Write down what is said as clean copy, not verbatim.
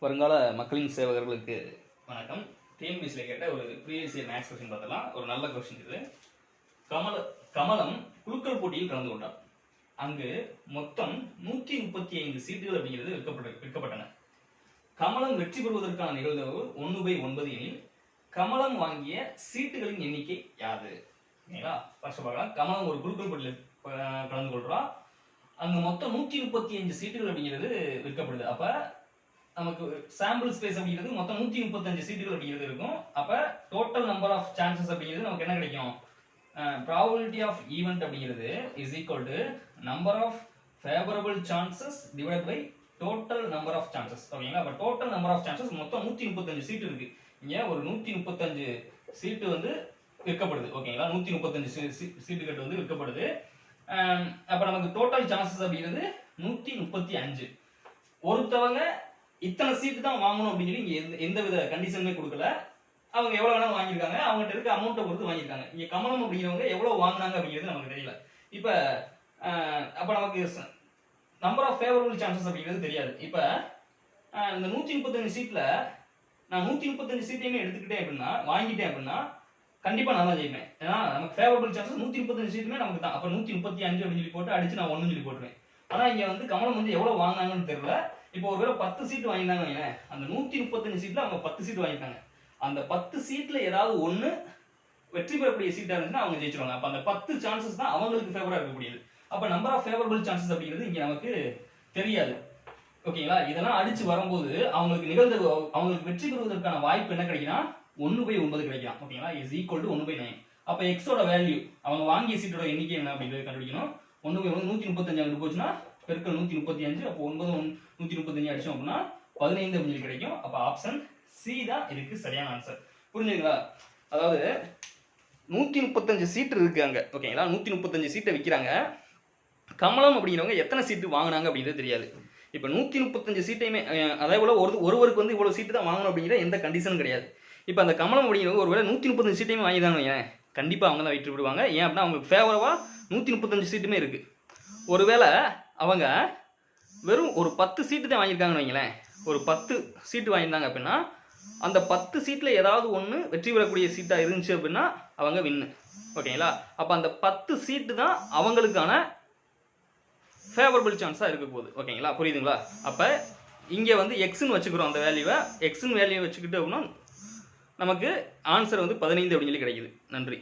வருங்கால மக்களின் சேவகர்களுக்கு வணக்கம். டிஎன்பிஎஸ்சியில் கேட்ட ஒரு ப்ரீவியஸ் இயர் மேக்ஸ் கொஸ்டின் பார்த்தலாம். ஒரு நல்ல கொஸ்டின் இது. கமலம் குலுக்கல் போட்டியில் கலந்து கொண்டார். அங்கு மொத்தம் 135 சீட்டுகள் அப்படிங்கிறது விற்கப்பட்டன. கமலம் வெற்றி பெறுவதற்கான நிகழ்தகவு 1/9 எனில் கமலம் வாங்கிய சீட்டுகளின் எண்ணிக்கை யாது? கமலம் ஒரு குலுக்கல் போட்டியில் கலந்து கொள்றா. அங்க மொத்தம் 135 சீட்டுகள் அப்படிங்கிறது விற்கப்படுது. அப்ப நமக்கு சாம்பிள் ஸ்பேஸ் அப்படிங்கிறது மொத்தம் 135 சீட்டுகள் அப்படிங்கிறது இருக்கும். அப்ப டோட்டல் நம்பர் ஆஃப் சான்சஸ் அப்படிங்கிறது நமக்கு என்ன கிடைக்கும்? ப்ராபபிலிட்டி ஆஃப் ஈவென்ட் அப்படிங்கிறது is equal to number of favourable chances divide by total number of chances. ஓகேங்களா? அப்ப டோட்டல் நம்பர் ஆஃப் சான்சஸ் மொத்தம் 135 சீட்டு இருக்கு. இங்க ஒரு 135 சீட்டு வந்து விற்கப்படுது. ஓகேங்களா? 135 சீட்டு கட்டு வந்து விற்கப்படுது. அப்ப நமக்கு டோட்டல் சான்சஸ் அப்படிங்கிறது 135. ஒருத்தவங்க இத்தனை சீட்டு தான் வாங்கணும் அப்படின்னு சொல்லி இங்க எந்த வித கண்டிஷனுமே கொடுக்கல. அவங்க எவ்வளவு வேணாலும் வாங்கியிருக்காங்க. அவங்ககிட்ட இருக்க அமௌண்ட்டை பொறுத்து வாங்கியிருக்காங்க. இங்க கமலம் அப்படிங்கிறவங்க எவ்வளவு வாங்கினாங்க அப்படிங்கிறது நமக்கு தெரியல. இப்ப அப்ப நமக்கு நம்பர் ஆஃப் ஃபேவரபிள் சான்சஸ் அப்படிங்கிறது தெரியாது. இப்ப இந்த 135 சீட்ல நான் 135 சீட்டையுமே எடுத்துக்கிட்டேன் அப்படின்னா வாங்கிட்டேன் அப்படின்னா கண்டிப்பா நான் தான் ஜெயிப்பேன். ஏன்னா நமக்கு ஃபேவரபிள் சான்சஸ் 135 சீட்டுமே நமக்கு தான். அப்ப 135 அப்படின்னு சொல்லி போட்டு அடிச்சு நான் 1 சொல்லி போட்டுருவேன். ஆனா இங்க வந்து கமலம் வந்து எவ்வளவு வாங்கினாங்கன்னு தெரியல. இப்போ ஒருவேளை 10 சீட் வாங்கினாங்க, அந்த 135 சீட்ல அவங்க 10 சீட் வாங்கிட்டாங்க. அந்த 10 சீட்ல ஏதாவது ஒண்ணு வெற்றி பெறக்கூடிய சீட்டா இருந்துச்சுன்னா அவங்க ஜெயிச்சிருவாங்க. அப்ப அந்த 10 சான்சஸ் தான் அவங்களுக்கு ஃபேவரா இருக்கக்கூடியது. அப்ப நம்பர் ஆஃப் ஃபேவரபிள் சான்சஸ் அப்படிங்கிறது இங்க நமக்கு தெரியாது. ஓகேங்களா? இதெல்லாம் அடிச்சு வரும்போது அவங்களுக்கு நிகழ்வு அவங்களுக்கு வெற்றி பெறுவதற்கான வாய்ப்பு என்ன கிடைக்குன்னா 1/9 கிடைக்கும். ஓகேங்களா? Is equal to 1/9. அப்ப எக்ஸோட வேல்யூ அவங்க வாங்கிய சீட்டோட எண்ணிக்கை என்ன அப்படிங்கிறது கண்டுபிடிக்கணும். 1/9 135 அங்க போச்சுன்னா பெருக்கல் 135. அப்போ 9 135 அடிச்சோம் அப்படின்னா 15 அப்படின்னு கிடைக்கும். அப்ப ஆப்ஷன் சி தான் இதுக்கு சரியான ஆன்சர். புரிஞ்சுங்களா? அதாவது 135 சீட் இருக்கு அங்க. ஓகேங்களா? 135 சீட்டை விற்கிறாங்க. கமலம் அப்படிங்கிறவங்க எத்தனை சீட்டு வாங்கினாங்க அப்படிங்கிறது தெரியாது. இப்ப 135 சீட்டையுமே அதே போல ஒருவருக்கு வந்து இவ்வளவு சீட்டு தான் வாங்கணும் அப்படிங்கிற எந்த கண்டிஷனும் கிடையாது. இப்ப அந்த கமலம் அப்படிங்கிறவங்க ஒருவேளை 135 சீட்டையுமே வாங்கிதாங்க, கண்டிப்பா அவங்க தான் வெற்றி பெறுவாங்க. ஏன் அப்படின்னா அவங்களுக்கு ஃபேவரவா 135 சீட்டுமே இருக்கு. ஒருவேளை அவங்க வெறும் ஒரு 10 சீட்டு தான் வாங்கியிருக்காங்கன்னு வைங்களேன். ஒரு 10 சீட்டு வாங்கியிருந்தாங்க அப்படின்னா அந்த 10 சீட்ல ஏதாவது ஒன்று வெற்றி பெறக்கூடிய சீட்டா இருந்துச்சு அப்படின்னா அவங்க வின்னு. ஓகேங்களா? அப்ப அந்த 10 சீட்டு தான் அவங்களுக்கான ஃபேவரபிள் சான்ஸா இருக்க போகுது. ஓகேங்களா? புரியுதுங்களா? அப்ப இங்க வந்து எக்ஸ்ன்னு வச்சுக்கிறோம். அந்த வேல்யூவை எக்ஸ்ன்னு வேல்யூ வச்சுக்கிட்டு அப்படின்னா நமக்கு ஆன்சர் வந்து 15 அப்படின்னு சொல்லி கிடைக்குது. நன்றி.